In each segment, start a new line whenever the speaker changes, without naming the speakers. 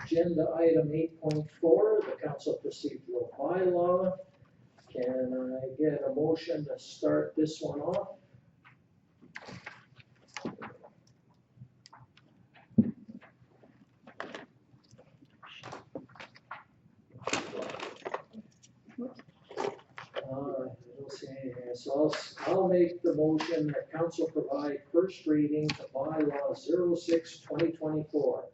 agenda item 8.4, the council procedural bylaw. Can I get a motion to start this one off? I don't see anything here. So I'll make the motion that council provide first reading to bylaw 06/2024.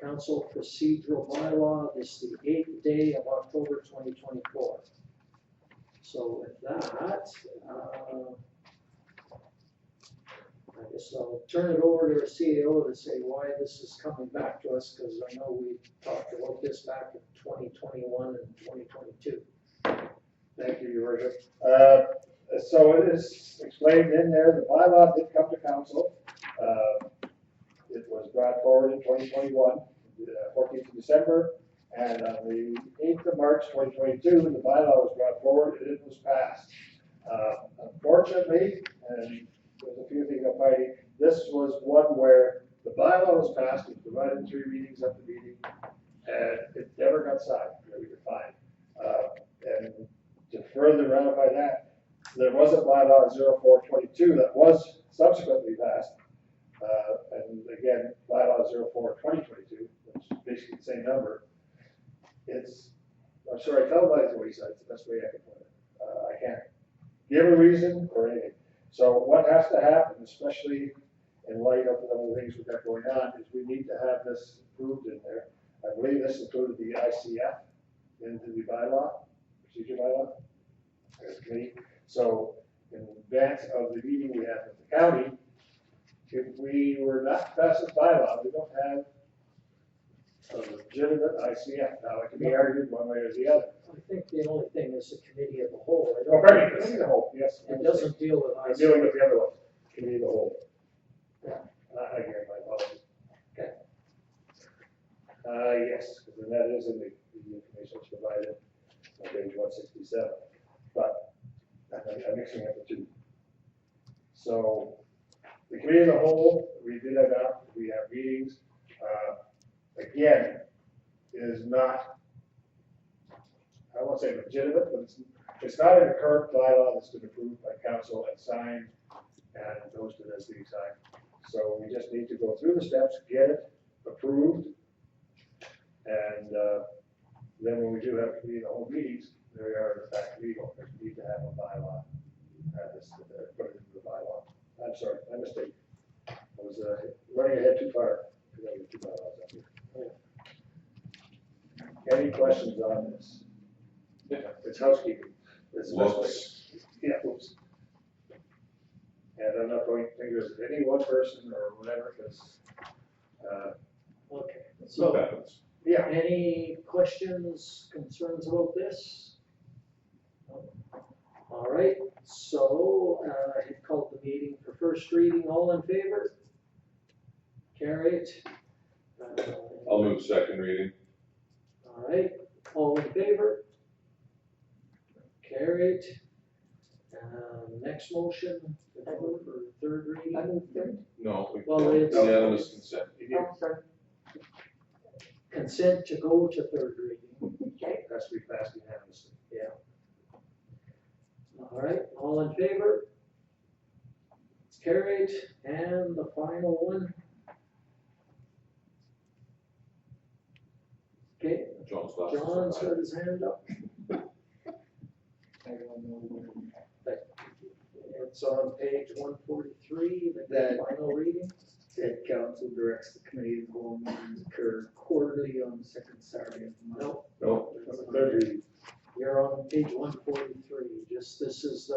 Council procedural bylaw, this is the 8th day of October 2024. So with that, I guess I'll turn it over to our CEO to say why this is coming back to us, because I know we talked about this back in 2021 and 2022.
Thank you, Your Worship. So it is explained in there, the bylaw did come to council. It was brought forward in 2021, 14th of December, and on the 8th of March 2022, the bylaw was brought forward and it was passed. Unfortunately, and there's a few things I'm fighting, this was one where the bylaw was passed, it was divided in 3 readings at the meeting, and it never got signed, we could find. And to further ratify that, there was a bylaw 04/22 that was subsequently passed. And again, bylaw 04/2022, which is basically the same number. I'm sorry, televised wayside, it's the best way I can put it. I can't give a reason or anything. So what has to happen, especially in light of the things we've got going on, is we need to have this approved in there. I believe this included the ICF into the bylaw, procedure bylaw, as a committee. So in advance of the meeting we have with the county, if we were not to pass this bylaw, we don't have a legitimate ICF. Now, it can be argued one way or the other.
I think the only thing is the committee of the whole. I
Oh,
don't
pardon me,
think
committee of the whole, yes.
it doesn't deal with
I'm
ICF.
dealing with the other one, committee of the whole.
Yeah.
Again, my apologies.
Okay.
Yes, because then that is in the information that's provided on page 167. But I'm mixing up the two. So the committee of the whole, we did that up, we have meetings. Again, it is not, I won't say legitimate, but it's not in the current bylaw that's been approved by council and signed and posted as being signed. So we just need to go through the steps, get it approved, and then when we do have committee of the whole meetings, there we are in fact legal, because we need to have a bylaw. Put it into the bylaw. I'm sorry, my mistake. I was running ahead too far. I got 2 bylaws up here. Any questions on this? It's housekeeping. It's
Looks.
yeah, oops. And I'm not pointing fingers at any one person or whatever, because,
Okay,
So
so
happens.
yeah.
any questions, concerns about this? No? All right, so I had called the meeting for first reading. All in favor? Carried.
I'll move second reading.
All right, all in favor? Carried. Next motion, to go for third reading.
I move third.
No, we
Well, it's-
unanimous consent.
Oh, sorry.
Consent to go to third reading.
Okay.
Has to be passed unanimously.
Yeah. All right, all in favor? It's carried, and the final one. Okay,
John's last.
John's got his hand up.
I don't know.
It's on page 143, the
That-
final reading.
That council directs the committee of the whole meetings occur quarterly on the second Saturday of the month.
No,
No, third reading.
you're on page 143. Just, this is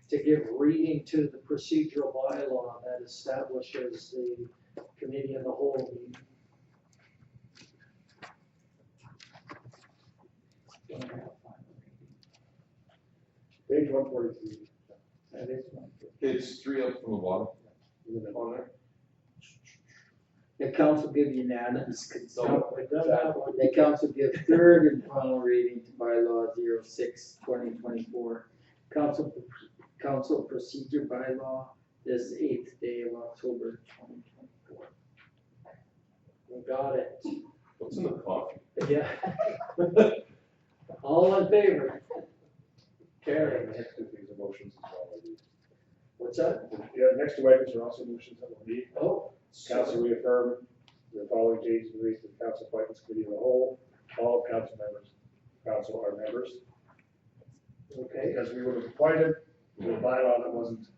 to give reading to the procedural bylaw that establishes the committee of the whole meeting.
Don't have final reading.
Page 143.
That is one.
It's 3 up from the bottom. On there.
The council give unanimous consent.
No, we don't have one.
The council give third and final reading to bylaw 06/2024. Council procedure bylaw this 8th day of October 2024.
We got it.
What's in the coffee?
Yeah. All in favor? Carried.
Next to these motions as well.
What's that?
Yeah, next two items are also motions that will be,
Oh.
council reaffirm the following changes released to the council appointments committee of the whole. All council members, council are members,
Okay,
because we would have appointed to a bylaw that wasn't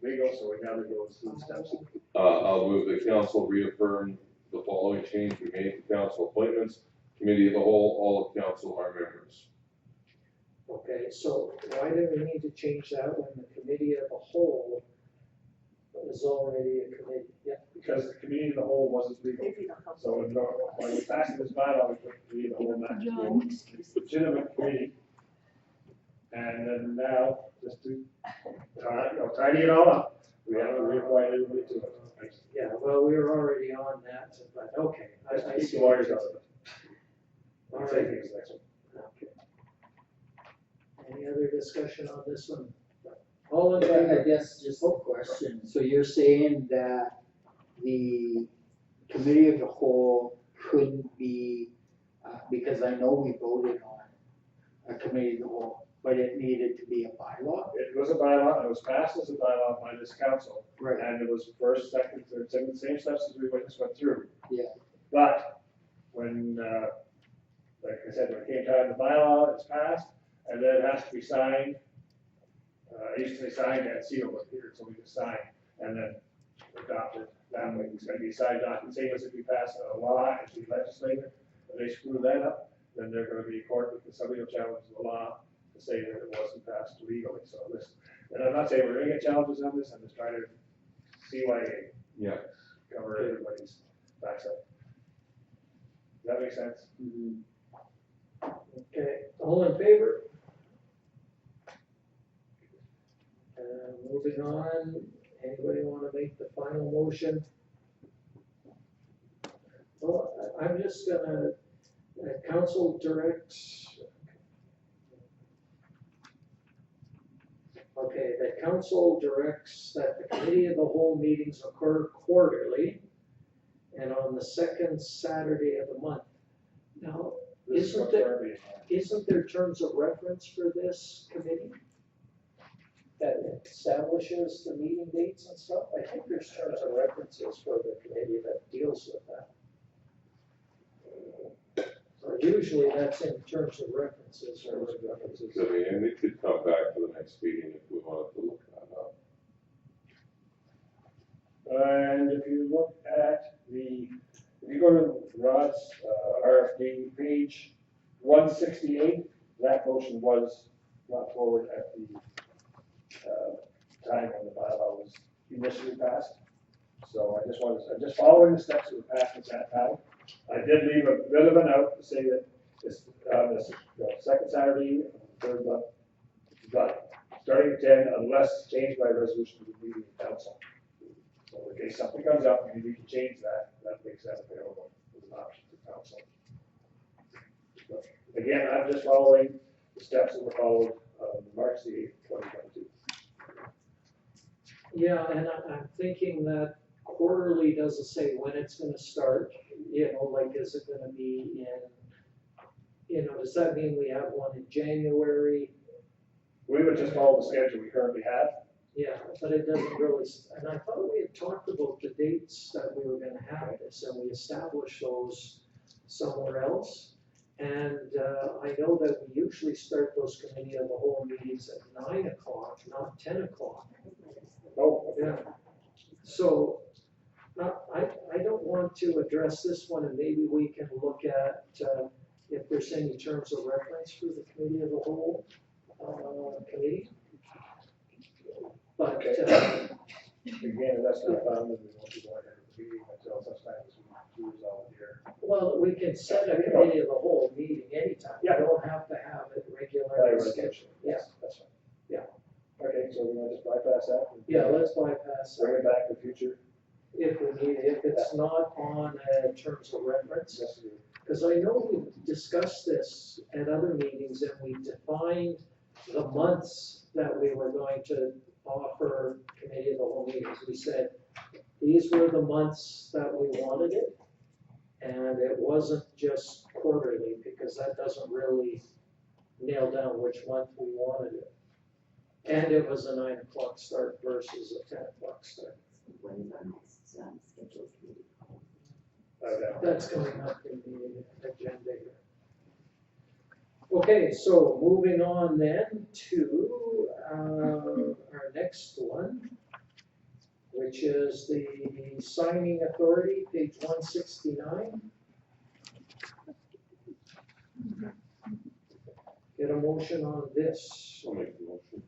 legal, so we now go through the steps.
I'll move the council reaffirm the following change we made to council appointments. Committee of the whole, all of council are members.
okay, so why do we need to change that when the committee of the whole is already a committee? Yeah,
Because the committee of the whole wasn't legal. So when we passed this bylaw, we put the committee of the whole back to a legitimate committee. And then now, just to tidy it all up, we have to reappoint everybody to it.
yeah, well, we were already on that, but okay.
Just
I
keep
see
the lawyers out of it.
All
I'll
right.
take things next one.
Okay. Any other discussion on this one? All in
But I
favor?
guess just a question, so you're saying that the committee of the whole couldn't be, because I know we voted on a committee of the whole, but it needed to be a bylaw?
It was a bylaw, and it was passed as a bylaw by this council.
Right.
And it was first, second, third, second, same steps as we just went through.
Yeah.
But when, like I said, when it came time, the bylaw is passed, and then it has to be signed. It used to be signed and sealed with here, so we can sign and then adopt it. That way, it's gonna be signed document, same as if we pass a law and the legislature, and they screw that up, then they're gonna be in court because somebody will challenge the law to say that it wasn't passed legally. So this, and I'm not saying we're gonna get challenges on this, I'm just trying to CYA,
Yeah.
cover everybody's backs up. Does that make sense?
Okay, all in favor? Moving on, anybody wanna make the final motion? Well, I'm just gonna, council directs. Okay, the council directs that the committee of the whole meetings occur quarterly and on the second Saturday of the month. Now,
This is
Isn't
what's
there-
currently in there.
isn't there terms of reference for this committee? That establishes the meeting dates and stuff? I think there's terms of references for the committee that deals with that. So usually that's in terms of references or references.
I mean, and it could come back to the next meeting if we wanted to look that up.
And if you look at if you go to Rod's RFD, page 168, that motion was brought forward at the time when the bylaw was initially passed. So I'm just following the steps that were passed at that time. I did leave a bit of a note to say that this second Saturday, third month, but starting at 10, unless changed by resolution of the meeting of council. So in case something comes up and we need to change that, that makes that available as an option to council. But again, I'm just following the steps that were followed on March the 8th, 2022.
Yeah, and I'm thinking that quarterly doesn't say when it's gonna start, like, is it gonna be does that mean we have one in January?
We would just follow the schedule we currently have.
Yeah, but it doesn't really, and I thought we had talked about the dates that we were gonna have this, and we established those somewhere else. And, I know that we usually start those committee of the whole meetings at 9 o'clock, not 10 o'clock.
Oh,
Yeah, so, I don't want to address this one, and maybe we can look at, if there's any terms of reference for the committee of the whole, committee. But,
again, that's not found, and we won't be going ahead with the meeting until such time as we resolve it here.
well, we can set a committee of the whole meeting anytime, we
Yeah.
don't have to have it
By
regularly
resolution.
scheduled.
Yes, that's fine.
Yeah.
Okay, so we're gonna just bypass that? and
Yeah, let's bypass
Bring
that
it back to future.
if we need, if it's not on, terms of reference.
Yes, we do.
Because I know we discussed this at other meetings and we defined the months that we were going to offer committee of the whole meetings. We said, these were the months that we wanted it. And it wasn't just quarterly, because that doesn't really nail down which month we wanted it. And it was a 9 o'clock start versus a 10 o'clock start.
When is our next scheduled committee?
That's coming up in the agenda here. Okay, so moving on then to our next one, which is the signing authority, page 169. Get a motion on this.
I'll make the motion.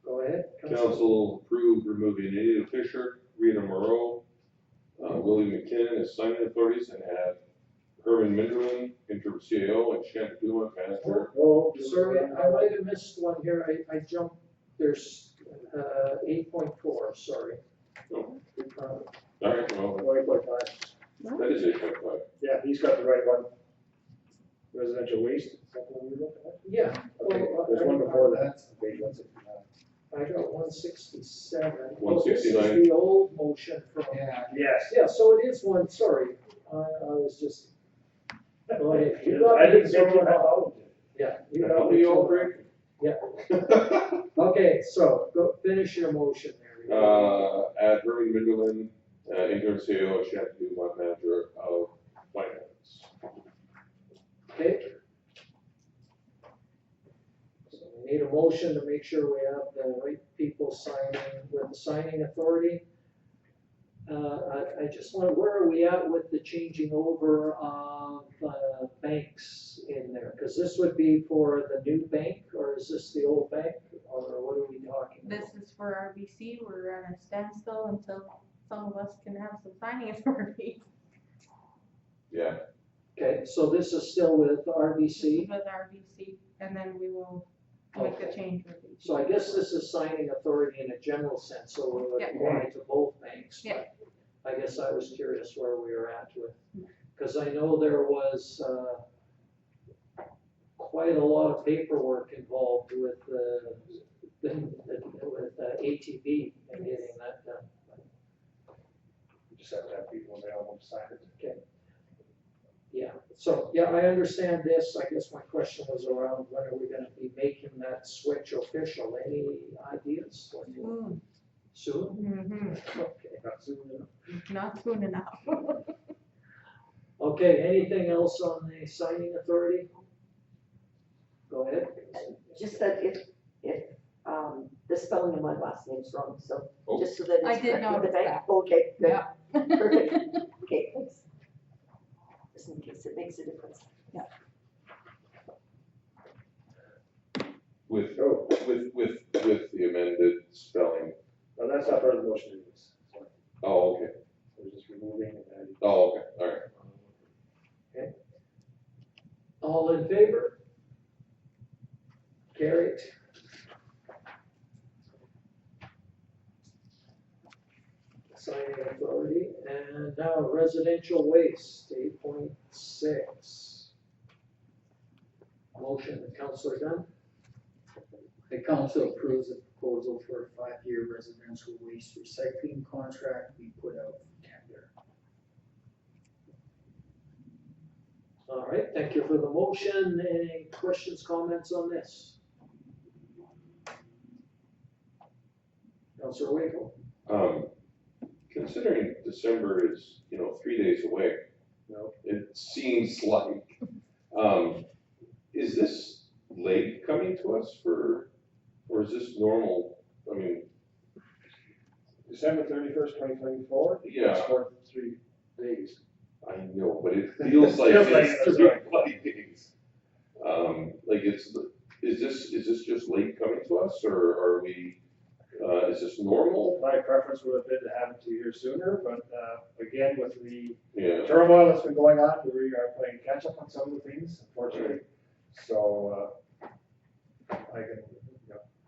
Go ahead.
Council approved removing Anita Fisher, Rita Moreau, Willie McKinnon as signing authorities, and add Herman Minderlin, interim CAO, and Shannon Duma, manager.
Oh,
Sorry, I might have missed one here. I jumped, there's 8.4, sorry.
Oh.
Uh,
All right, well,
20.5.
that is 8.5.
Yeah, he's got the right one. Residential waste, is that the one you're looking at?
Yeah.
Okay,
well,
there's one before that, page 169.
I got 167.
169.
Well, this is the old motion from,
Yes.
yeah, so it is one, sorry. I was just, go ahead. You got
I
me
didn't say you
thrown
had
off.
all of it.
Yeah. You
That
got
help
me
you all,
thrown
Greg?
off. Okay, so go finish your motion there.
Add Herman Minderlin, interim CAO, and Shannon Duma, manager of finance.
Okay. So we need a motion to make sure we have the right people signing with the signing authority. I just wonder, where are we at with the changing over of banks in there? Because this would be for the new bank, or is this the old bank, or what are we talking about?
This is for RBC, we're on a standstill until some of us can have some signing authority.
Yeah,
Okay, so this is still with
This is
RBC,
with RBC, and then we will make the
Okay.
change with each.
so I guess this is signing authority in a general sense, so it would
Yeah.
apply to both banks.
Yeah.
but I guess I was curious where we were at with, because I know there was quite a lot of paperwork involved with ATV and getting that done.
You just have to have people available to sign it.
Okay. Yeah, so, yeah, I understand this. I guess my question was around when are we gonna be making that switch official? Any ideas?
Soon.
Soon?
Mhm.
Okay.
Not soon enough.
Not soon enough.
Okay, anything else on the signing authority? Go ahead.
Just that if, the spelling of my last name's wrong, so,
Oh.
just so that
I
it's
did
correct with the
notice
bank.
that.
Okay, good,
Yeah.
perfect, okay, thanks. Just in case it makes a difference.
with,
Oh,
with the amended spelling.
no, that's not part of the motion, it is. So
Oh, okay.
we're just removing and adding.
Oh, okay, all right.
All in favor? Carried. Signing authority, and now residential waste, 8.6. Motion, Councillor Gunn.
The council approves the proposal for a 5-year residential waste recycling contract we put out for tender.
All right, thank you for the motion. Any questions, comments on this? Councillor Wakel.
Considering December is, 3 days away,
No,
it seems like, is this late coming to us or is this normal? I mean,
December 31st, 2024?
Yeah.
It's more than 3 days.
I know, but it feels like
Feels like
it's
it's
3
right.
bloody days. Is this just late coming to us or are we, is this normal?
My preference would have been to have it 2 years sooner, but again, with the
Yeah,
turmoil that's been going on, we are playing catch up on some of the things, unfortunately. So, I can,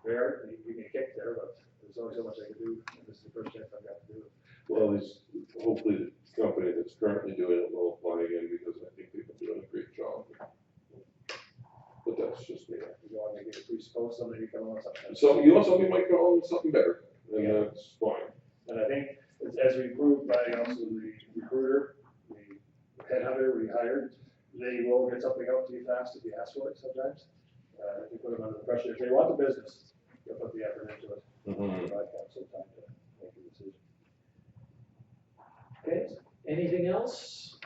you can kick there, but there's only so much I can do. This is the first chance I've got to do it.
well, hopefully the company that's currently doing it will apply again because I think they've been doing a great job. But that's just me.
You want me to get presupposed, somebody come on with something.
So, somebody might come on with something better, and that's fine.
And I think, as we proved by also the recruiter, the headhunter we hired, they will get something out to you fast if you ask for it sometimes. If you put them under the pressure, if they want the business, they'll put the effort into it.
Mhm.
Provide council time to make a decision.
Okay, anything else?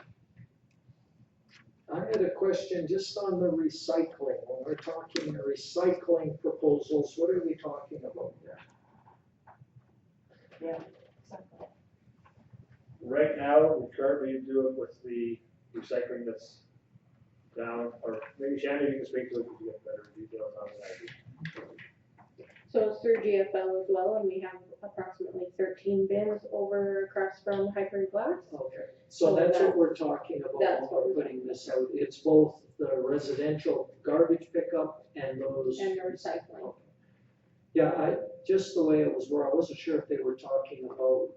I had a question just on the recycling. When we're talking recycling proposals, what are we talking about there?
Right now, we currently do it with the recycling that's down, or maybe Shannon, you can speak to it because you get better details on it.
So it's through GFL as well, and we have approximately 13 bins over across from Hyper Glass.
Okay, so that's what we're talking about
That's
when
what
we're
we're
putting this out. It's both the residential garbage pickup and those.
And the recycling.
Okay. Yeah, just the way it was where I wasn't sure if they were talking about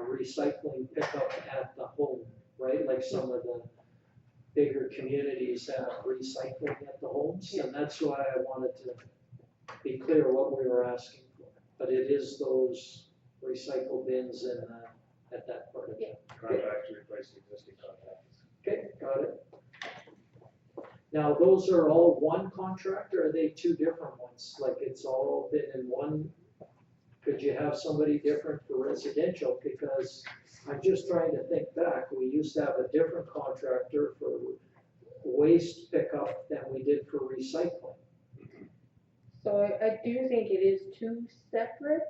recycling pickup at the home, right? Like some of the bigger communities have recycling at the homes, and that's why I wanted to be clear what we were asking for. But it is those recycle bins in, at that part of it.
Contract to replace the existing contracts.
Okay, got it. Now, those are all one contract, or are they two different ones? Like it's all been in one? Could you have somebody different for residential? Because I'm just trying to think back, we used to have a different contractor for waste pickup than we did for recycling.
So I do think it is two separate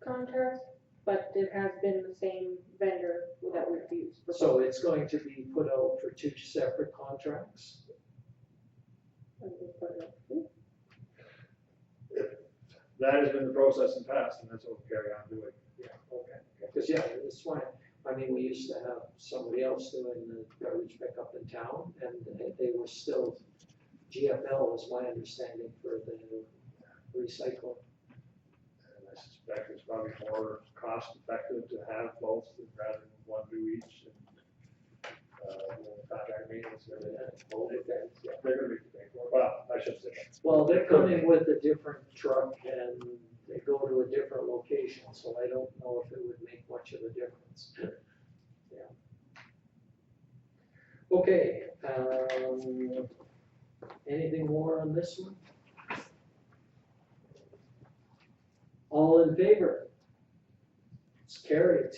contracts, but it has been the same vendor that we've used. for
So it's going to be put out for two separate contracts?
both.
That has been the process in the past, and that's what we'll carry on doing.
Yeah, okay. Because, yeah, that's why, I mean, we used to have somebody else doing the garbage pickup in town, and they were still, GFL was my understanding for the recycling.
And I suspect it's probably more cost effective to have both rather than one do each. And, contract maintenance and everything. Yeah, they're gonna make the pay for it. Well, I should say that.
Well, they're coming with a different truck and they go to a different location, so I don't know if it would make much of a difference. Yeah. Okay, anything more on this one? All in favor? It's carried.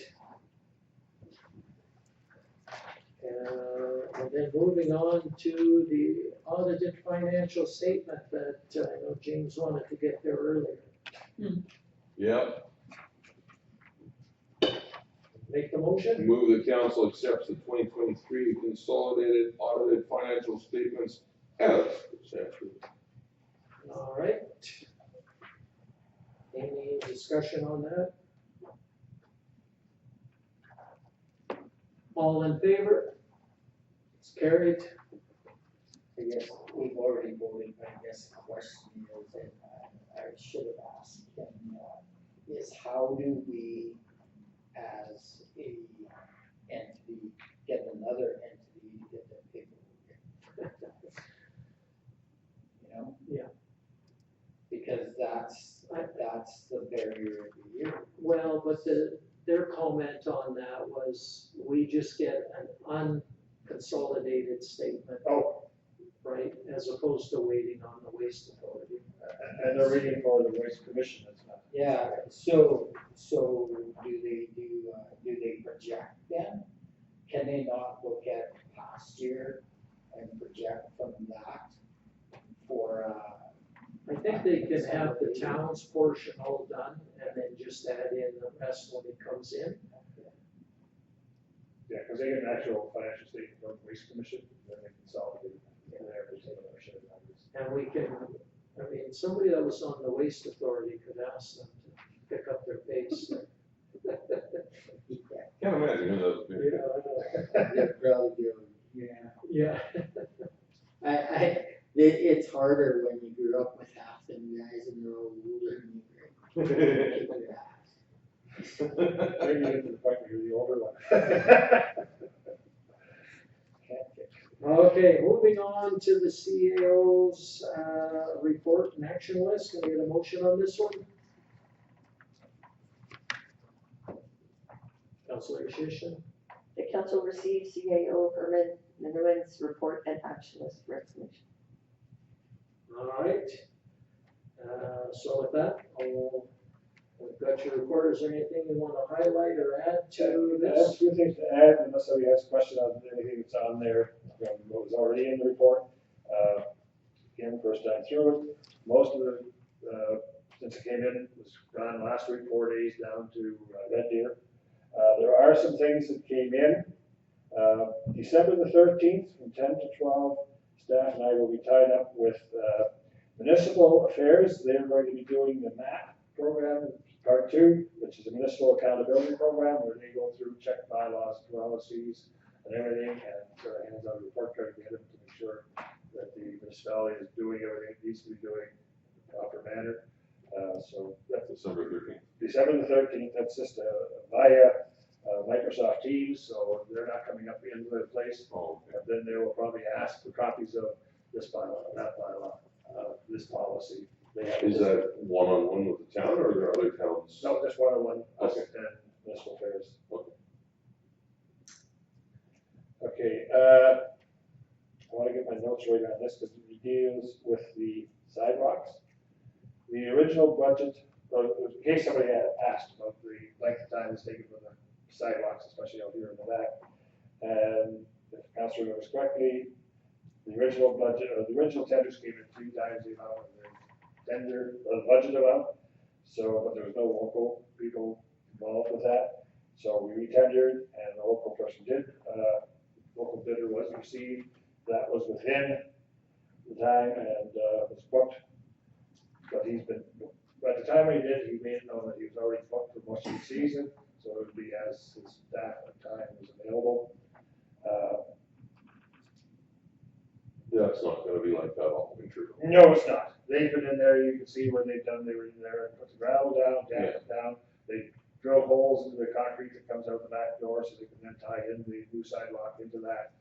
And then moving on to the audited financial statement that I know James wanted to get there earlier.
Yep,
Make the motion?
move the council accepts the 2023 consolidated audited financial statements as presented.
All right. Any discussion on that? All in favor? It's carried.
I guess we've already voted, but I guess the question is, and I should have asked him, is how do we, as a entity, get another entity to get the paperwork? You know?
Yeah.
Because that's the barrier of the year.
Well, but their comment on that was, we just get an unconsolidated statement,
Oh,
right? As opposed to waiting on the waste authority.
and they're reading for the waste commission, that's not.
Yeah, so do they project then? Can they not look at past year and project from that for,
I think they can have the town's portion all done and then just add in the rest when it comes in.
Yeah, because they get an actual financial statement from the waste commission, then they consolidate it. And they're taking ownership of that.
And we can, I mean, somebody that was on the waste authority could ask them to pick up their pace.
Can't imagine who those
You
people.
know,
they're probably doing, yeah.
yeah.
It's harder when you grew up with half them guys and they're all older than you.
Maybe you get to the point where you're the older one.
Okay, moving on to the CAO's, report and action list. Can we get a motion on this one? Councilor Shishin?
The council received CAO Herman Minuin's report and action list recommendation.
All right. So with that, we've got your report. Is there anything you want to highlight or add to
I have a
this?
few things to add, unless somebody has a question on anything that's on there, from what was already in the report. Again, first time through it, most of the, since it came in, was gone last week, 4 days down to Red Deer. There are some things that came in. December the 13th, from 10 to 12, staff and I will be tied up with municipal affairs. They're going to be doing the MAP program, part 2, which is a municipal accountability program where they go through, check bylaws, policies, and everything, and sort of hands out a report card to them to make sure that the municipality is doing everything it needs to be doing in the proper manner. So that's
December 13th.
December the 13th, that's just via Microsoft Teams, so they're not coming up into the place.
Oh, okay.
And then they will probably ask for copies of this bylaw, that bylaw, this policy. They have
Is that one-on-one with the town, or are there other towns?
No, just one-on-one, us
Okay.
and municipal affairs.
Okay.
Okay, I want to get my notes right on this because it deals with the sidewalks. The original budget, in case somebody had asked about the length of time it's taken for the sidewalks, especially out here in the back. And if Councilor remembers correctly, the original budget, or the original tenders came in 3 times the amount of the tender, or the budget amount. So, but there was no local people involved with that. So we re-tendered and the local person did, local bidder was received. That was within the time and was booked. But he's been, by the time he did, he made it known that he was already booked for most of the season. So it would be as his staff and time was available.
That's not gonna be like that all winter.
No, it's not. They've been in there, you can see where they've done, they were in there and put the gravel down, damped it down. They drill holes into the concrete that comes out the back door so they can then tie in the new sidewalk into that.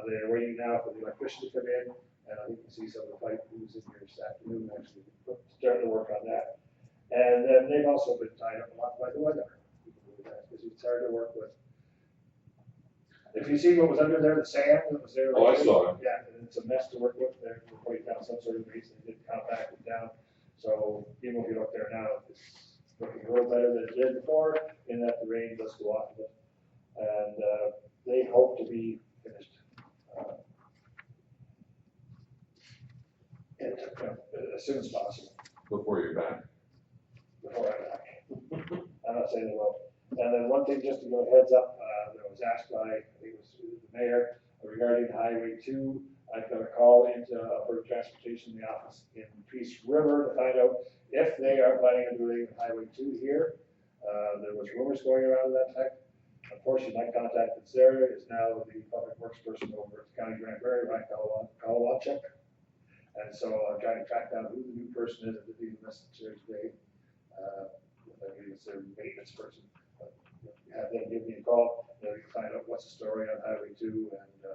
They're waiting now for the electrician to come in, and I think you can see some of the pipe who's in here this afternoon actually, starting to work on that. And then they've also been tied up a lot by the weather, because it's hard to work with. If you see what was under there, the sand that was there.
Oh, I saw it.
Yeah, and it's a mess to work with, they're putting down some sort of base, they did compact it down. So even if you look there now, it's looking a little better than it did before, in that the rain does go off of it. And they hope to be finished as soon as possible,
Before you're back.
before I'm back. I'm not saying they will. And then one thing, just to go heads up, that was asked by, I think it was the mayor, regarding Highway 2. I've got a call into Alberta Transportation, the office in Peace River, to find out if they are planning on doing Highway 2 here. There was rumors going around that time. Unfortunately, my contact in Sarah is now the public works person over at County Grand Prairie, Ryan Kalawachuk. And so I'm trying to track down who the new person is that did leave a message here today. I believe it's their maintenance person. But have them give me a call, you can find out what's the story on Highway 2 and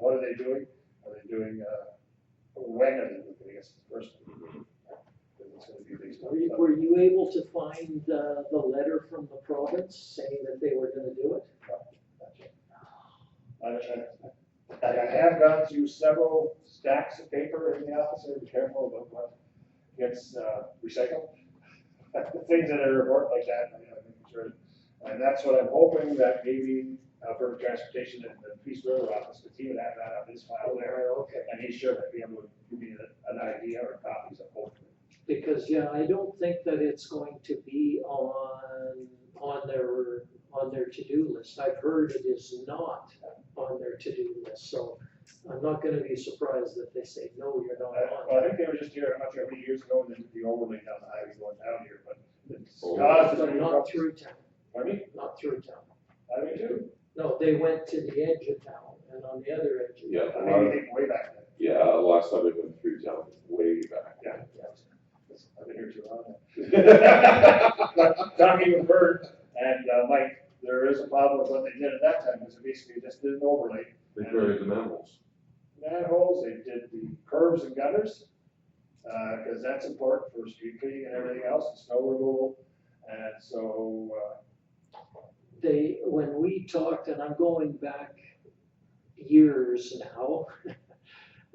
what are they doing? Are they doing, when are they doing it? I guess the first. It's going to be based on.
Were you able to find the letter from the province saying that they were gonna do it?
I have gone through several stacks of paper in the office, so be careful about what gets recycled. Things in a report like that, I'm making sure. And that's what I'm hoping, that maybe Alberta Transportation and the Peace River office, because he would have that on his file there.
Okay.
And he should be able to give me an idea or copies of both.
Because, yeah, I don't think that it's going to be on their to-do list. I've heard it is not on their to-do list, so I'm not gonna be surprised if they say, no, you're not on.
Well, I think they were just here, I'm not sure how many years ago, and then the overlay down the highway going down here, but it's
Oh.
caused.
But not through town,
Pardon me?
not through town.
Highway 2?
No, they went to the edge of town and on the other edge of
Yeah.
town.
I mean, way back then.
Yeah, last time I went through town, way back.
Yeah. I've been here too long. But talking with Bert and Mike, there is a problem with what they did at that time, because it basically just did an overlay.
They buried the manholes.
Manholes, they did the curbs and gutters, because that's important for street cleaning and everything else, and snow removal. And so,
when we talked, and I'm going back years now,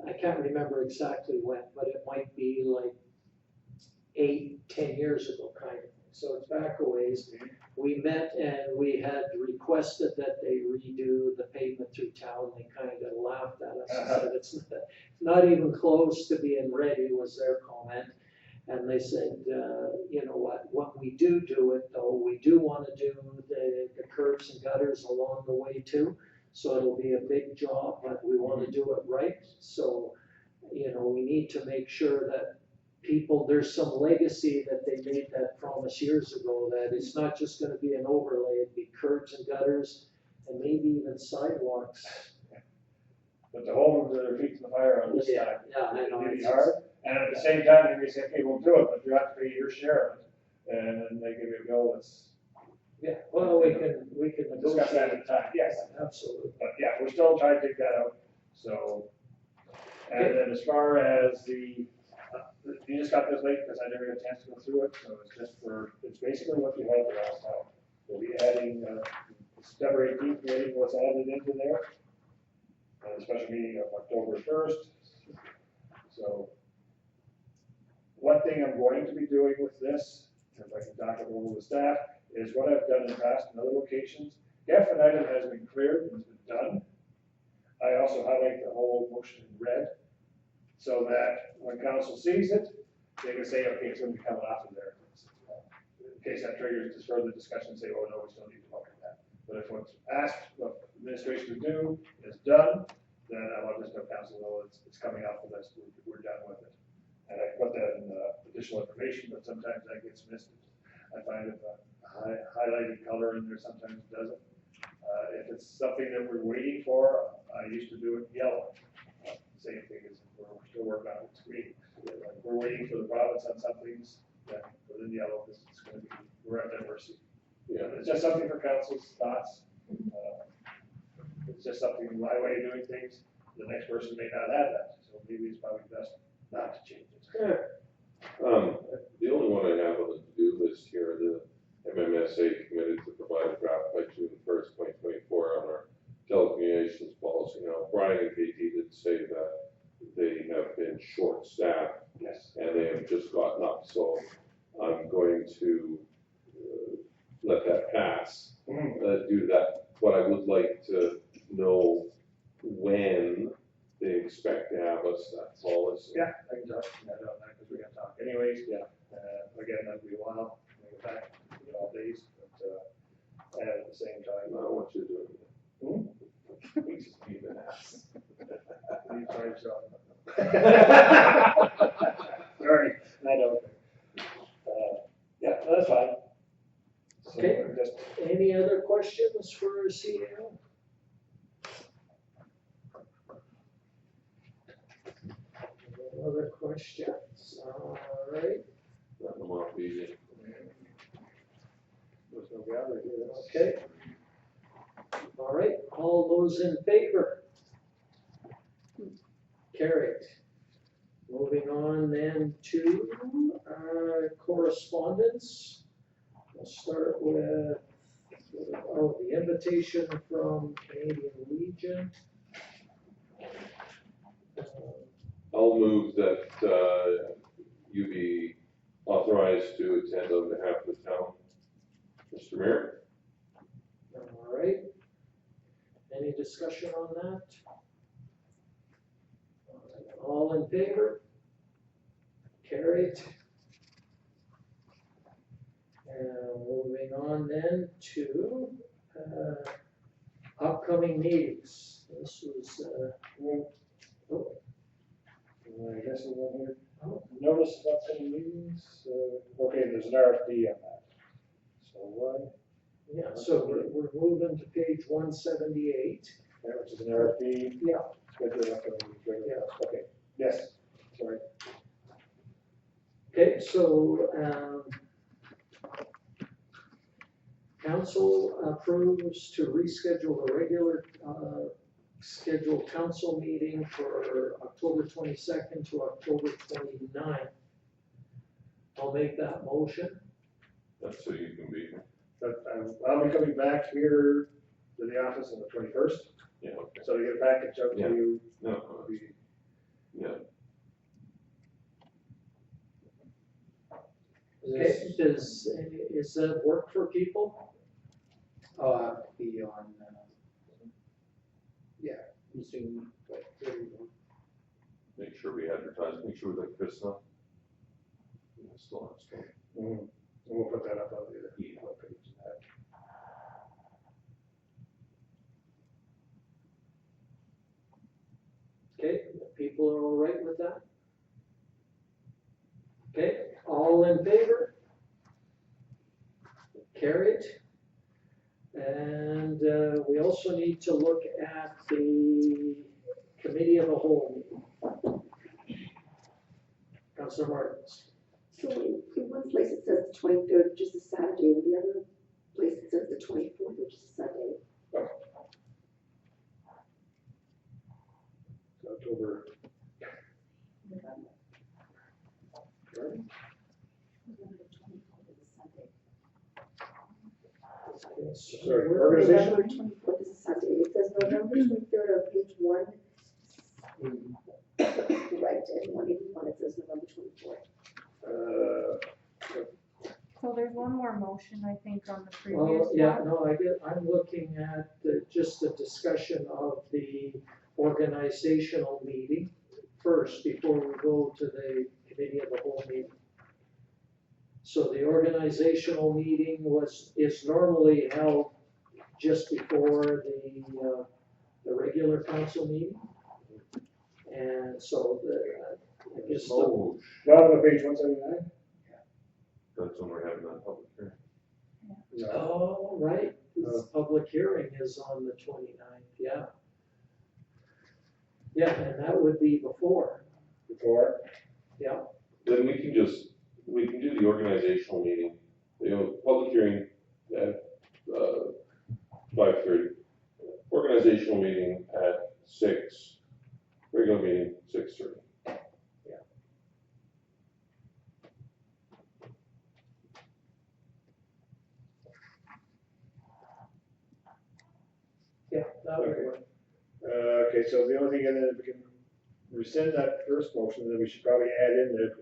I can't remember exactly when, but it might be like 8, 10 years ago kind of thing. So it's back a ways. We met and we had requested that they redo the pavement through town. They kind of laughed at us and said, it's not even close to being ready, was their comment. And they said, you know what, when we do it though, we do want to do the curbs and gutters along the way too. So it'll be a big job, but we want to do it right. So, you know, we need to make sure that people, there's some legacy that they made that promise years ago, that it's not just gonna be an overlay, it'd be curbs and gutters and maybe even sidewalks.
But to hold their feet to the fire on this
Yeah,
side,
yeah, I know.
it's really hard. And at the same time, they may say, okay, we'll do it, but you have to pay your share of it. And then they give you a bill that's.
Yeah, well, we can
Discuss that
negotiate.
at the time, yes.
Absolutely.
But yeah, we're still trying to dig that out, so. And then as far as you just got this late because I never had a chance to go through it, so it's basically what you had the last time. We'll be adding, September 18th meeting was added into there. And a special meeting of October 1st. So, one thing I'm going to be doing with this, if I can talk it over with staff, is what I've done in the past in other locations. If an item has been cleared and it's been done, I also highlight the whole motion in red, so that when council sees it, they can say, okay, it's gonna be coming off of there. In case that triggers just further discussion, say, oh, no, we still need to look at that. But if what's asked, what administration to do is done, then I want to just have council know it's coming off the list, we're done with it. And I put that in additional information, but sometimes that gets missed. I find if a highlighted color in there sometimes doesn't. If it's something that we're waiting for, I used to do it yellow. Same thing as we're still working on it, green. Like we're waiting for the province on some things, then put in yellow, because it's gonna be, we're at that mercy.
Yeah.
It's just something for council's thoughts. It's just something, my way of doing things, the next person may not have that, so maybe it's probably best not to change it.
The only one I have on the to-do list here, the MMSA committed to provide a draft by June 1st, 2024 on our telecommunications policy. Now, Brian and KT did say that they have been short-staffed
Yes.
and they have just gotten up, so I'm going to let that pass, do that. But I would like to know when they expect to have us, that's all it's.
Yeah, I can talk to that on that, because we're gonna talk anyways, yeah. Again, that'd be a while, we'll get back to all days, but, and at the same
I
time,
don't know what you're doing.
we just need an ass. You try yourself. Sorry, I don't. Yeah, that's fine. So,
Okay.
Just,
Any other questions for CEO? No other questions, all right,
Let them off easy.
there's no gallery here.
okay. All right, all those in favor? Carried. Moving on then to correspondence. We'll start with, the invitation from Canadian Legion.
I'll move that you be authorized to attend on behalf of the town. Mr. Mayor?
All right. Any discussion on that? All in favor? Carried. And moving on then to upcoming meetings. This was, oh,
I guess it's on here.
oh,
Notice of upcoming meetings, okay, there's an RFP on that. So what,
yeah, so we're moving to page 178.
which is an RFP,
Yeah.
schedule upcoming,
Yeah.
okay, yes, sorry.
Okay, so, council approves to reschedule the regular, scheduled council meeting for October 22nd to October 29th. I'll make that motion.
That's so you can be.
But I'll be coming back here to the office on the 21st,
Yeah, okay.
so to get a package out to
Yeah.
you.
No, yeah.
Is that work for people?
I'll have to be on, Zoom, but there you go.
Make sure we advertise, make sure we let Chris know. Yeah, still have stuff.
And we'll put that up on the
Yeah.
webpage and that.
Okay, people are all right with that? Okay, all in favor? Carried. And we also need to look at the committee of the whole meeting. Councilor Martins.
So in one place it says the 23rd, which is a Saturday, and the other place it says the 24th, which is a Sunday.
October. Sorry, organization?
November 24th is a Sunday. It says November 23rd on page 1. Right, and 181 it says November 24th.
So there's one more motion, I think, on the previous
Well,
one.
yeah, no, I'm looking at just the discussion of the organizational meeting first before we go to the committee of the whole meeting. So the organizational meeting is normally held just before the regular council meeting. And so I guess the,
Oh,
Not on page 179?
that's when we're having that public hearing.
No.
oh, right, the public hearing is on the 29th, yeah. Yeah, and that would be before,
Before?
yeah.
Then we can do the organizational meeting, public hearing at, 5:30. Organizational meeting at 6, regular meeting 6:30.
Yeah, that would
Okay.
work.
Okay, so the only thing, and then if we can rescind that first motion, then we should probably add in there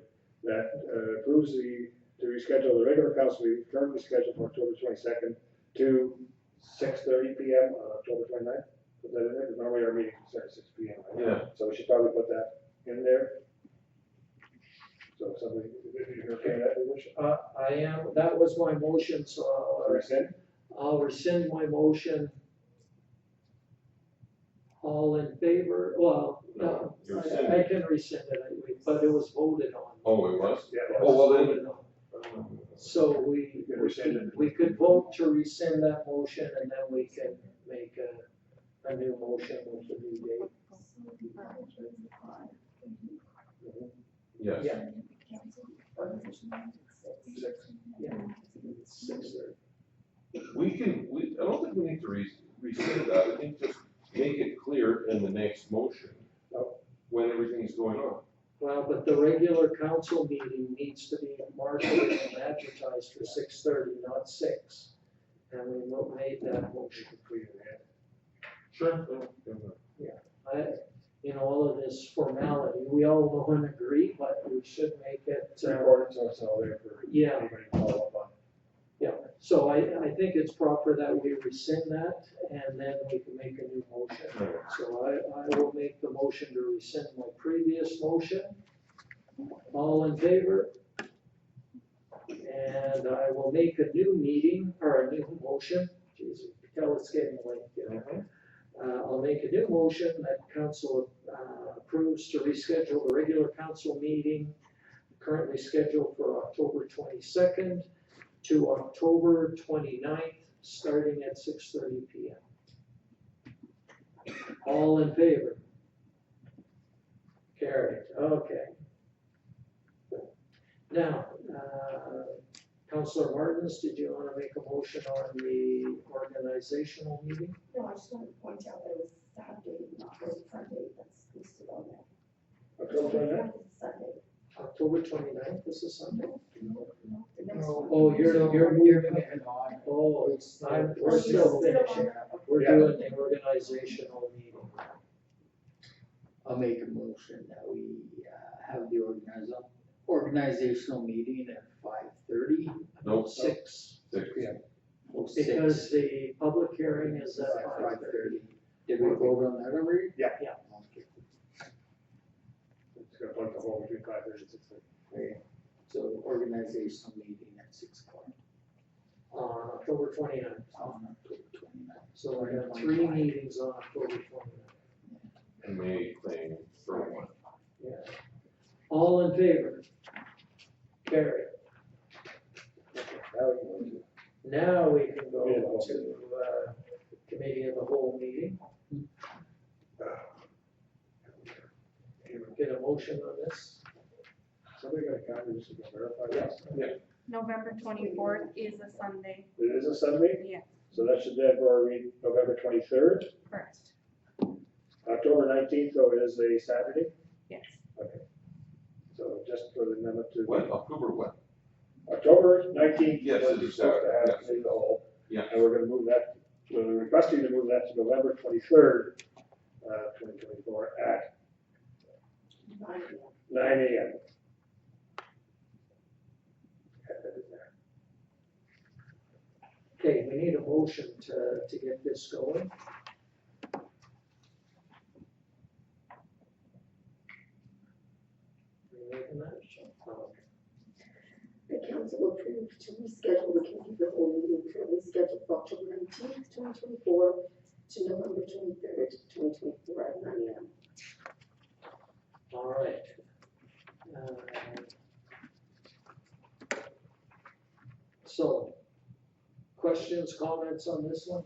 that approves to reschedule the regular council meeting currently scheduled for October 22nd to 6:30 PM on October 29th. Put that in there, because normally our meeting starts at 6 PM. right?
Yeah.
So we should probably put that in there. So somebody, you're okay with that, your motion?
I am, that was my motion, so
Rescind?
I'll rescind my motion. All in favor, well,
No, you're
I
rescinding.
can rescind it, but it was voted on.
Oh, it was?
Yeah.
Oh, well then.
Voted on. So
You can rescind it.
we could vote to rescind that motion and then we can make a new motion with the new date.
Yes.
Yeah.
Six.
Yeah. 6:30.
I don't think we need to rescind that, I think just make it clear in the next motion when everything's going on.
Well, but the regular council meeting needs to be marketed and advertised for 6:30, not 6. And we made that motion.
Sure.
All of this formality, we all know and agree, but we should make it,
It's recorded, so it's all there for
yeah,
anybody to follow up on.
yeah. So I think it's proper that we rescind that and then we can make a new motion. So I will make the motion to rescind my previous motion. All in favor? And I will make a new meeting, or a new motion, jeez, you can tell it's getting late, you know. I'll make a new motion that council approves to reschedule the regular council meeting currently scheduled for October 22nd to October 29th, starting at 6:30 PM. All in favor? Carried, okay. Now, Councilor Martins, did you want to make a motion on the organizational meeting?
No, I just wanted to point out that it was Saturday, not really Sunday, that's listed on there.
October 29th?
Sunday.
October October 29th is a Sunday?
The next one.
Oh, you're moving it.
on.
Oh, we're
Oh,
still
you're
finishing.
still
We're
Yeah.
doing the organizational meeting.
I'll make a motion that we have the organizational meeting at 5:30.
Nope.
6,
6.
Yeah.
because the public hearing is at 5:30.
5:30. Did we vote on that already?
Yeah.
Yeah.
Okay.
It's gonna put the whole between 5:30 and 6:30.
Okay. So organizational meeting at 6:00
On October 29th.
on October 29th.
So we have 3 meetings on October 29th.
And May thing for one.
Yeah. All in favor? Carry.
Now we can go to.
Now we can go to, committee of the whole meeting. Get a motion on this?
Somebody got a calendar just to verify that?
November 24th is a Sunday,
It is a Sunday,
yeah,
so that should therefore read November 23rd.
correct,
October 19th, though, is a Saturday,
yes.
so just for the amendment to.
What, October what?
October 19th.
Yes,
is
it
when
is
we're supposed to have
Saturday, yes.
committee of the whole.
Yeah.
And we're gonna move that, we're requesting to move that to November 23rd, 2024 at 9 AM.
Okay, we need a motion to get this going. You making that? Oh,
The council approved to reschedule the committee of the whole meeting currently scheduled for October 19th, 2024 to November 23rd, 2024 at 9 AM.
All right. So, questions, comments on this one?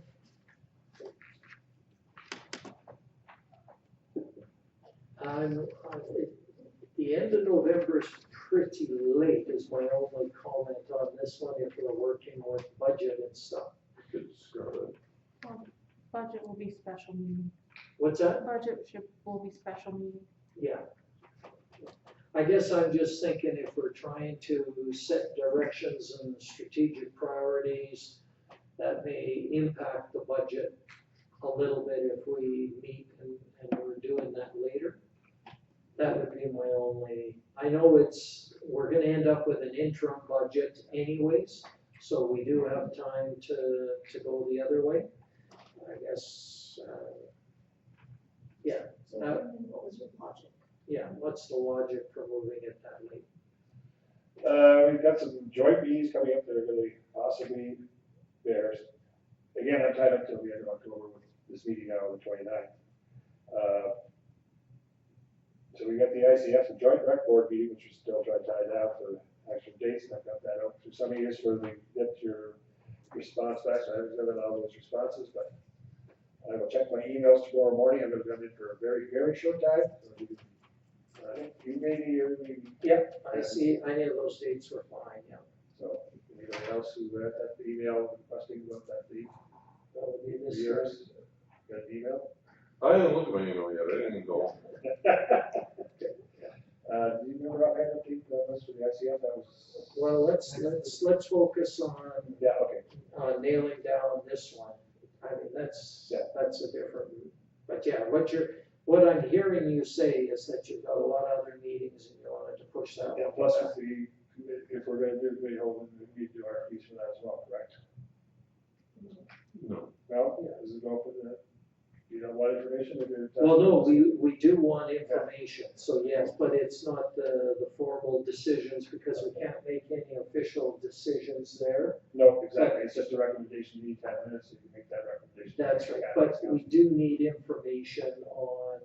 The end of November is pretty late is my only comment on this one, if we're working with budget and stuff.
Good Scarlet.
Budget will be special meeting,
What's that?
will be special meeting.
Yeah. I guess I'm just thinking if we're trying to set directions and strategic priorities, that may impact the budget a little bit if we meet and we're doing that later. That would be my only, I know we're gonna end up with an interim budget anyways, so we do have time to go the other way. I guess, yeah.
So what was your logic?
Yeah, what's the logic for moving it that late?
We've got some joint meetings coming up that are really possibly theirs. Again, I'm tied up till the end of October with this meeting now on the 29th. So we got the ICF, the joint rec board meeting, which is still trying to tie down for actual dates, and I've got that out through some of years where we get your response back, so I haven't given all those responses, but I will check my emails tomorrow morning. I'm gonna come in for a very, very short time. So you maybe, or maybe.
Yep, I see, any of those dates were fine, yeah.
So, anybody else who read that email requesting about that date?
That would be this
Yours? Got an email?
I didn't look at my email yet, I didn't go.
Do you remember what I had update was for the ICF? That was.
Well, let's focus on,
Yeah, okay.
nailing down this one. I mean, that's a different, but yeah, what I'm hearing you say is that you've got a lot of other meetings and you wanted to push that
Yeah,
one.
plus if we're gonna do the committee whole, we need to do RFPs for that as well, correct?
No.
No, is it going for the, you don't want information?
Well, no, we do want information, so yes, but it's not the formal decisions because we can't make any official decisions there.
No, exactly, it's just a recommendation, you need 10 minutes, so you can make that recommendation.
That's right, but we do need information on,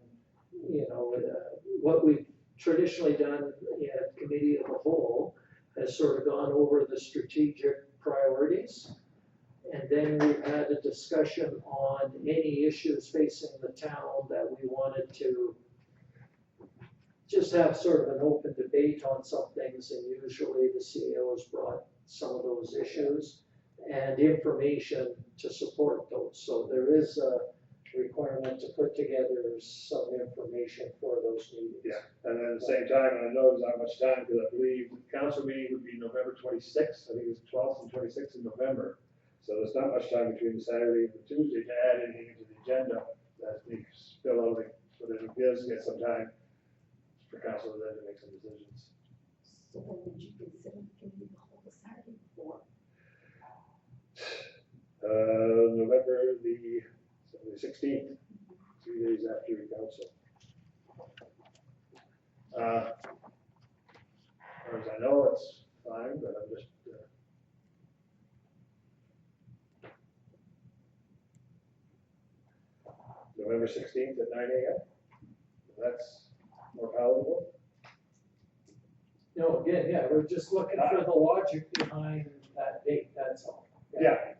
what we've traditionally done at committee of the whole has sort of gone over the strategic priorities. And then we've had a discussion on any issues facing the town that we wanted to just have sort of an open debate on some things, and usually the CEO has brought some of those issues and information to support those. So there is a requirement to put together some information for those meetings.
Yeah, and then at the same time, and I know there's not much time, because I believe the council meeting would be November 26th, I think it's 12th and 26th in November. So there's not much time between the Saturday and the Tuesday to add anything into the agenda that we spill out, so that it gives get some time for council then to make some decisions.
So when would you consider the committee the whole Saturday before?
November the 16th, 3 days after the council. As far as I know, it's fine, but I'm just, November 16th at 9 a.m. That's more palatable.
No, again, yeah, we're just looking for the logic behind that date, that's all.
Yeah.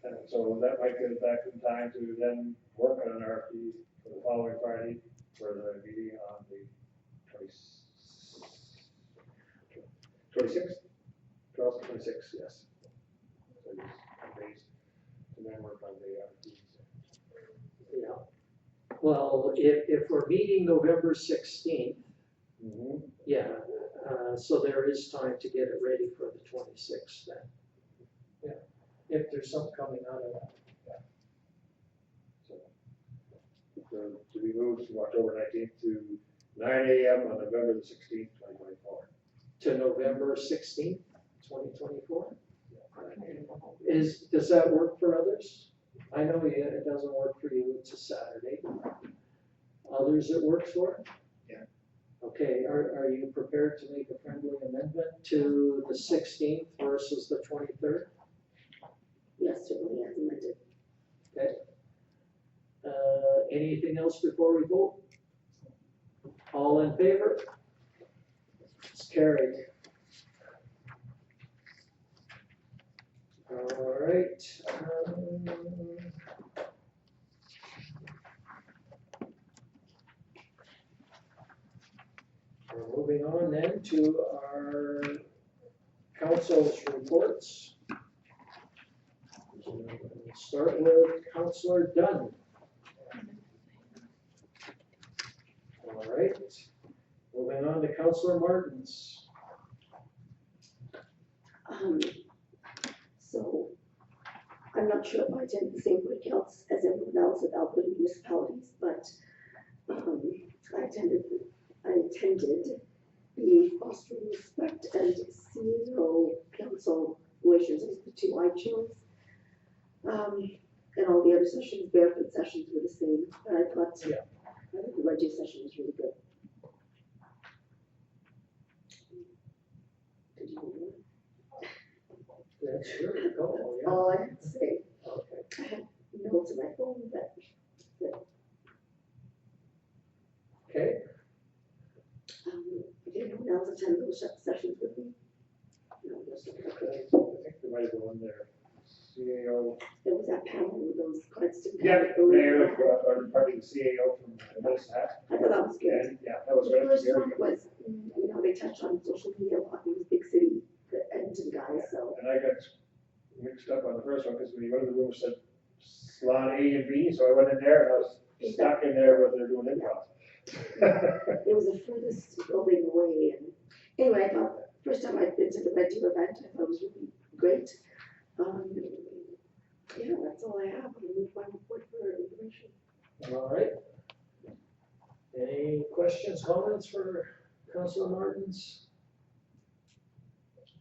And so that might get us back in time to then work on an RFP for the following Friday for the meeting on the 26th? 12th, 26th, yes. So just 10 days to then work on the RFPs.
Yeah. Well, if we're meeting November 16th, yeah, so there is time to get it ready for the 26th then. Yeah, if there's something coming out of that.
So to be moved from October 19th to 9 a.m. on November the 16th, 2024.
To November 16th, 2024? Does that work for others? I know it doesn't work for you, it's a Saturday. Others it works for?
Yeah.
Okay, are you prepared to make a friendly amendment to the 16th versus the 23rd?
Yes, certainly as amended.
Okay. Anything else before we vote? All in favor? It's carried. All right. We're moving on then to our council's reports. We'll start with Councillor Dunn. All right. Moving on to Councillor Martins.
So I'm not sure if I attended the same board counts as everyone else of Alberta municipalities, but I attended the Fostering Respect and CEO Council, which is the two I chose. And all the other sessions, barefoot sessions were the same, but I thought the Reggie session was really good. Did you want one?
That's sure. Oh, yeah.
All I had to say,
Okay.
I had notes on my phone, but
Okay.
did anyone else attend those sessions with me? No, just okay.
I think there might have been one there. CAO.
It was that panel with those constant.
Yeah, mayor, or probably the CAO from Medicine Hat.
I thought that was good.
And, yeah, that was
The
good.
first
Very
one
good.
was, they touched on social media a lot, it was big city, the Edmonton guys, so.
And I got mixed up on the first one, because when you went to the room, it said salon A and B, so I went in there and I was stuck in there where they're doing improv.
It was the furthest building away, and anyway, I thought, first time I'd been to the Red Deer event, I thought it was really great. Yeah, that's all I have, I'll move my report for information.
All right. Any questions, comments for Councilor Martins?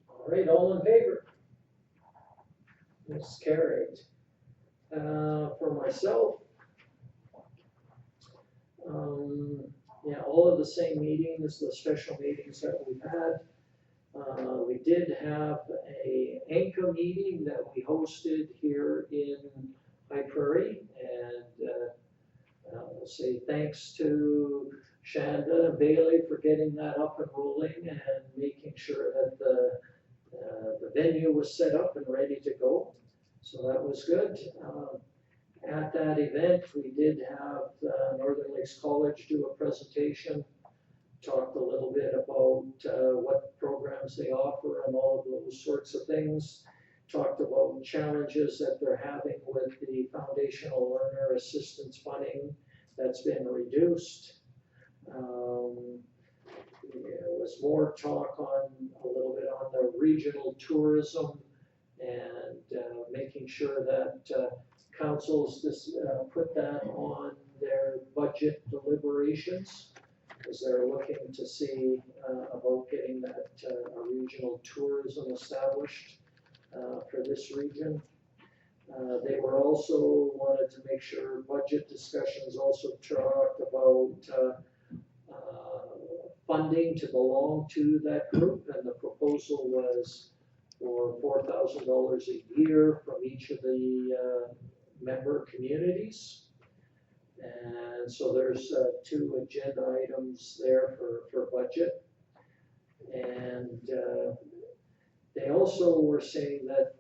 All right, all in favor? It's carried. For myself, yeah, all of the same meetings, the special meetings that we've had. We did have a ANCA meeting that we hosted here in High Prairie, and I'll say thanks to Shanda and Bailey for getting that up and rolling and making sure that the venue was set up and ready to go. So that was good. At that event, we did have Northern Lakes College do a presentation, talked a little bit about what programs they offer and all of those sorts of things. Talked about challenges that they're having with the foundational learner assistance funding that's been reduced. was more talk on, a little bit on the regional tourism and making sure that councils put that on their budget deliberations, as they're looking to see about getting that regional tourism established for this region. They were also wanted to make sure budget discussions also talked about funding to belong to that group, and the proposal was for $4,000 a year from each of the member communities. And so there's 2 agenda items there for budget. And they also were saying that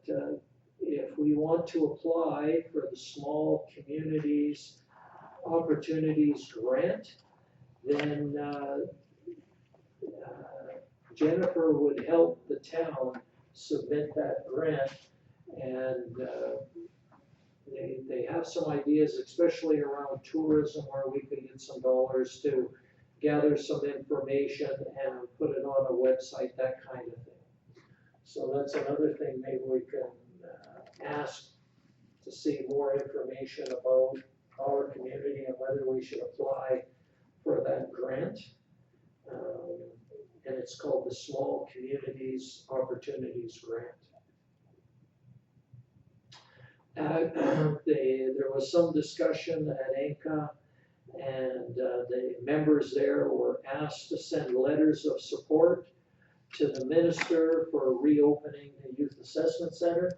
if we want to apply for the Small Communities Opportunities Grant, then Jennifer would help the town submit that grant. And they have some ideas, especially around tourism, where we could get some dollars to gather some information and put it on a website, that kind of thing. So that's another thing maybe we can ask to see more information about our community and whether we should apply for that grant. And it's called the Small Communities Opportunities Grant. There was some discussion at ANCA, and the members there were asked to send letters of support to the minister for reopening the Youth Assessment Center.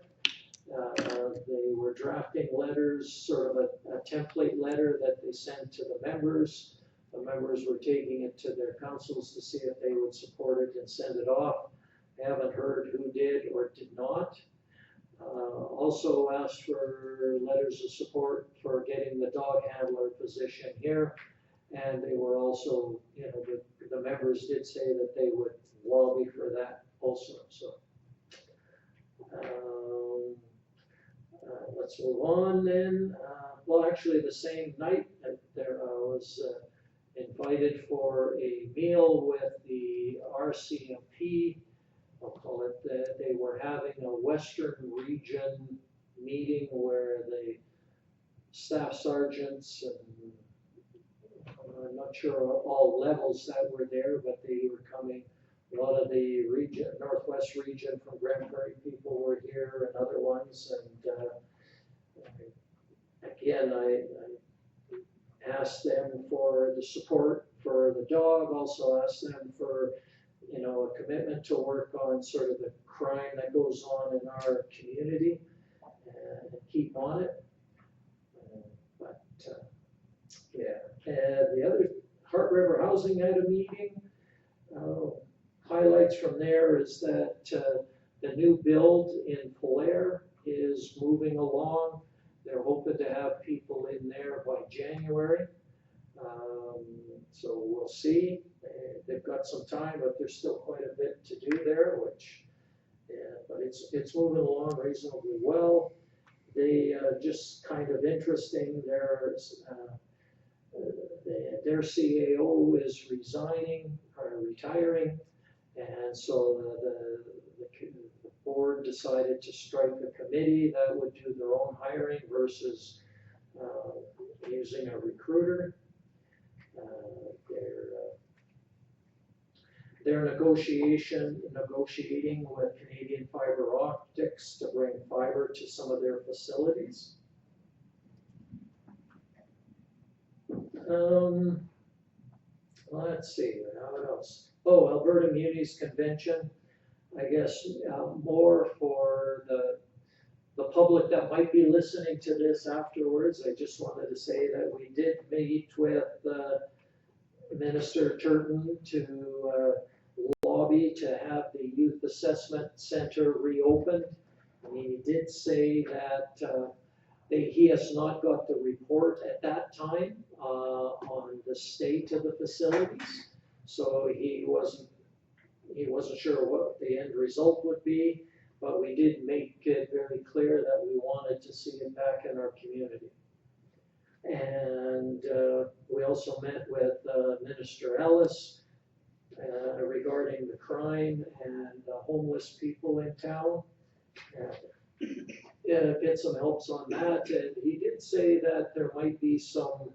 They were drafting letters, sort of a template letter that they sent to the members. The members were taking it to their councils to see if they would support it and send it off. I haven't heard who did or did not. Also asked for letters of support for getting the dog handler position here. And they were also, the members did say that they would lobby for that also, so. Let's move on then. Well, actually, the same night, there was invited for a meal with the RCMP. I'll call it, they were having a Western Region meeting where the staff sergeants and I'm not sure all levels that were there, but they were coming. A lot of the region, Northwest region from Grand Prairie people were here and other ones. And again, I asked them for the support for the dog, also asked them for, a commitment to work on sort of the crime that goes on in our community and keep on it. The other, Heart River Housing had a meeting. Highlights from there is that the new build in Polaire is moving along. They're hoping to have people in there by January. So we'll see. They've got some time, but there's still quite a bit to do there, but it's moving along reasonably well. They just kind of interesting. Their CAO is resigning or retiring, and so the board decided to strike a committee that would do their own hiring versus using a recruiter. They're negotiating with Canadian Fiber Optics to bring fiber to some of their facilities. Let's see, what else? Oh, Alberta Munis Convention. I guess more for the public that might be listening to this afterwards. I just wanted to say that we did meet with Minister Turton to lobby to have the Youth Assessment Center reopened. And he did say that he has not got the report at that time on the state of the facilities, so he wasn't sure what the end result would be, but we did make it very clear that we wanted to see it back in our community. And we also met with Minister Ellis regarding crime and homeless people in town. And get some helps on that, and he did say that there might be some,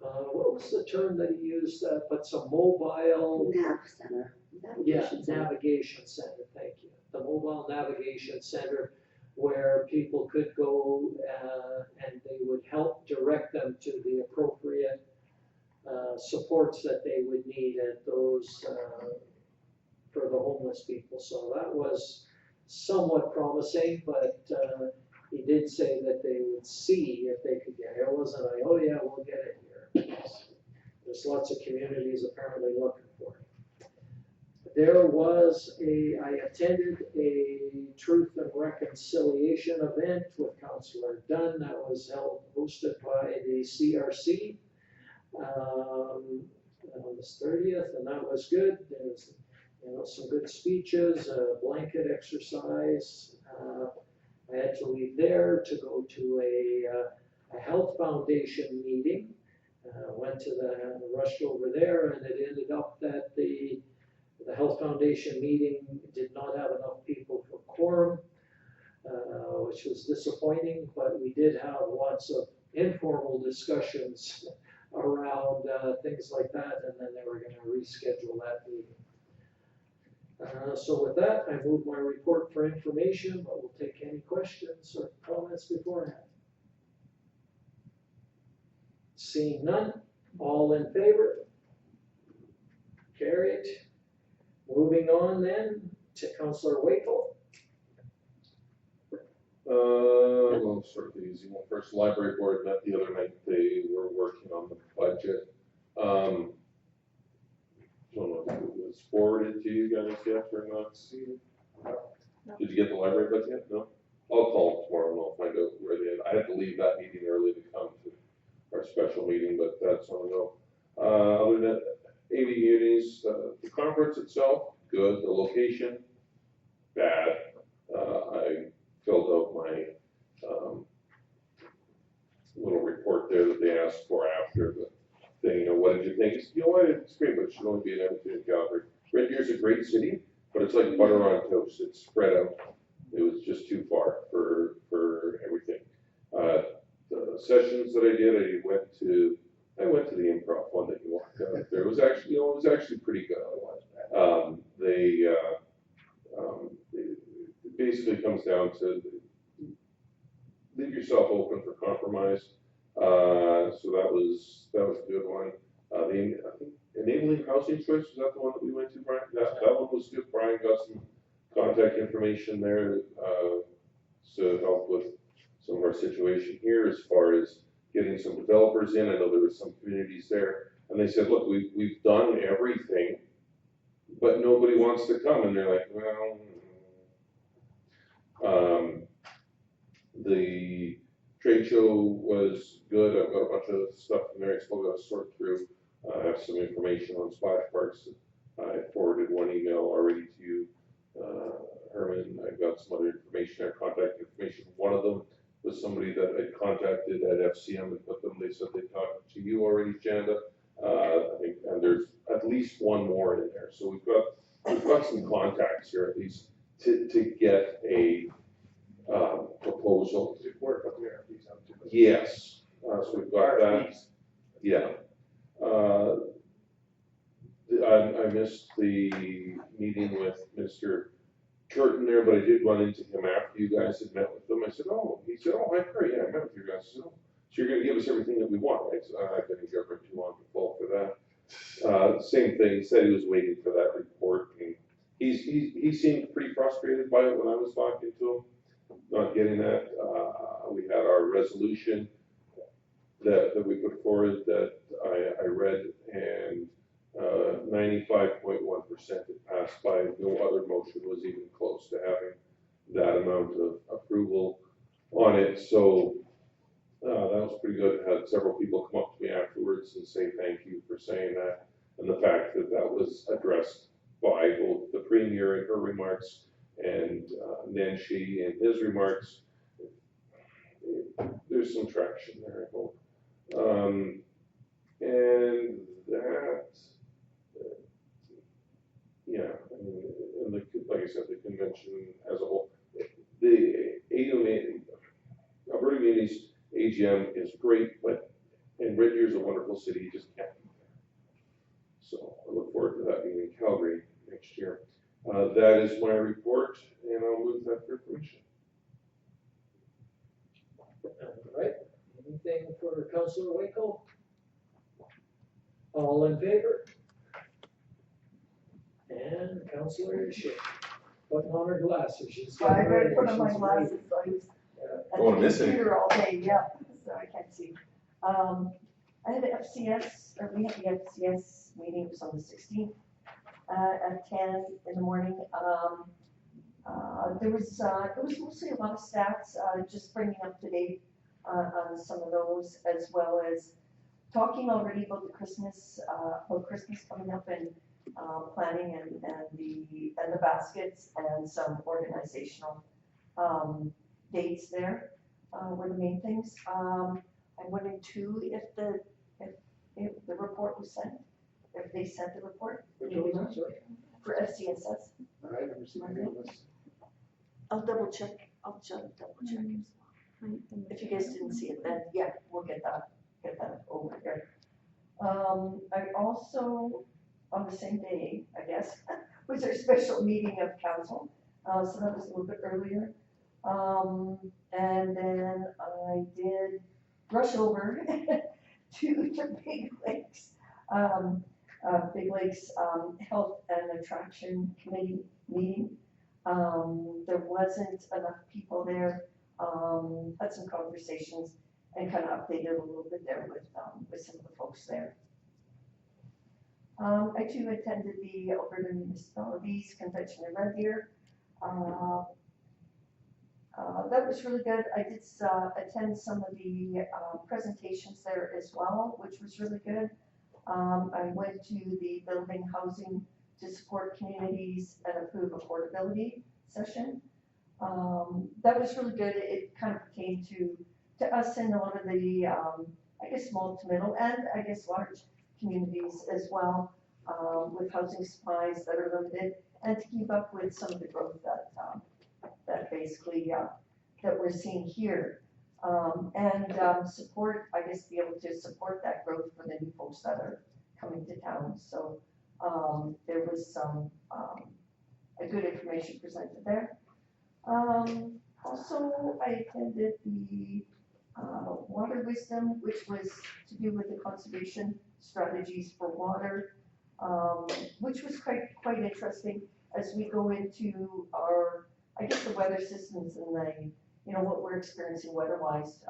what was the term that he used, but some mobile.
NAV center,
Yeah,
navigation center.
navigation center, thank you. The mobile navigation center where people could go, and they would help direct them to the appropriate, supports that they would need at those, for the homeless people. So that was somewhat promising, but, he did say that they would see if they could get it. It wasn't like, oh yeah, we'll get it here. There's lots of communities apparently looking for it. I attended a Truth and Reconciliation event with Councillor Dunn that was hosted by the CRC on the 30th, and that was good. There was, some good speeches, a blanket exercise. I had to leave there to go to a health foundation meeting. Went to rushed over there, and it ended up that the health foundation meeting did not have enough people for quorum, which was disappointing, but we did have lots of informal discussions around things like that, and then they were gonna reschedule that meeting. So with that, I move my report for information, but we'll take any questions or comments beforehand. Seeing none, all in favor? Carried. Moving on then to Councillor Wakel.
We'll start with the easy one first. Library board met the other night. They were working on the budget. Don't know if it was forwarded to you guys yet or not. Did you get the library budget yet? No? I'll call them tomorrow and I'll find out where they are. I had to leave that meeting early to come to our special meeting, but that's on the go. Other than that, 80 unis, the conference itself, good. The location, bad. I filled out my little report there that they asked for after the thing. What did you think? What? It's great, but it should only be in Edmonton and Calgary. Red Deer's a great city, but it's like butter on toast. It's spread out. It was just too far for everything. The sessions that I did, I went to the improv one that you walked out there. It was actually pretty good. It basically comes down to leave yourself open for compromise. So that was a good one. I think enabling housing choice, was that the one that we went to, Brian? That one was good. Brian got some contact information there to help with some of our situation here as far as getting some developers in. I know there were some communities there, and they said, look, we've done everything, but nobody wants to come. And they're like, well, the trade show was good. I've got a bunch of stuff in there I still got to sort through. I have some information on Splash Parks. I forwarded one email already to you, Herman. I've got some other information, our contact information. One of them was somebody that I contacted at FCM and put them. They said they talked to you already, Janda. I think, and there's at least one more in there. So we've got some contacts here at least to get a proposal.
Work up there, please, out to us.
Yes, so we've got that. Yeah. I missed the meeting with Mr. Curtin there, but I did run into him after you guys had met with them. I said, he said, hi, Curry, yeah, I met with you guys. I said, so you're gonna give us everything that we want, right? So I didn't give her too long to fall for that. Same thing, he said he was waiting for that report, and he seemed pretty frustrated by it when I was talking to him, not getting that. We had our resolution that we put forward that I read, and 95.1% it passed by. No other motion was even close to having that amount of approval on it. So that was pretty good. I had several people come up to me afterwards and say thank you for saying that, and the fact that that was addressed by both the Premier in her remarks and Nenshi in his remarks. There's some traction there, I hope. And that, yeah, I nice at the convention as a whole. The Alberta Communities AGM is great, but, and Red Deer is a wonderful city, you just can't be there. So I look forward to that being in Calgary next year. That is my report, and I'll move that for information.
All right, anything for Councilor Waco? All in favor? And Councilor Schick, putting on her glasses, she's
I
getting ready.
better put on my
she's
glasses,
ready.
so I was at
Going
the
missing.
computer all day, yeah, so I can't see. I had the FCS, or we had the FCS meeting, it was on the 16th, at 10 in the morning. It was mostly a lot of stats, just bringing up to date, on some of those, as well as talking already about the Christmas coming up and, planning and the baskets and some organizational, dates there, were the main things. I'm wondering too, if the report was sent, if they sent the report.
Which one was that, sorry?
For FCSS.
I never seen any of this.
I'll double check as well. If you guys didn't see it, then yeah, we'll get that over here. I also, on the same day, I guess, was our special meeting of council, so that was a little bit earlier. And then I did rush over to the Big Lakes, Health and Attraction Committee meeting. There wasn't enough people there, had some conversations and kind of updated a little bit there with some of the folks there. I too attended the Alberta Municipalities Convention in Red Deer. That was really good. I did attend some of the presentations there as well, which was really good. I went to the Building Housing to Support Communities and Improve Affordability session. That was really good. It kind of pertained to us in a lot of the, I guess, small to middle and I guess large communities as well, with housing supplies that are limited and to keep up with some of the growth that basically that we're seeing here, and support, I guess, be able to support that growth for the new folks that are coming to town. So there was some a good information presented there. Also, I attended the Water Wisdom, which was to do with the conservation strategies for water, which was quite interesting as we go into our, I guess, the weather systems and what we're experiencing weather-wise.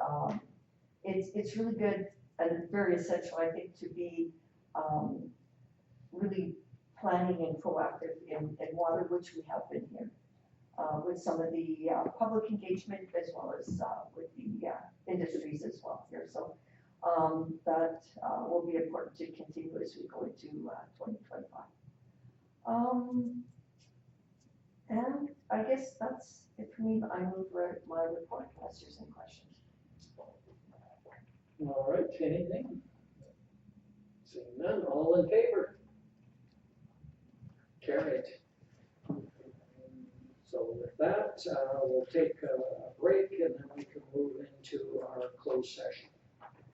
It's really good and very essential, I think, to be really planning and proactive in water, which we have been here, with some of the public engagement as well as with the industries as well here. So that will be important to continue as we go into 2025. And I guess that's it for me. I move my report unless there's any questions.
All right, anything? Seeing none, all in favor? Carried. So with that, we'll take a break and then we can move into our closed session.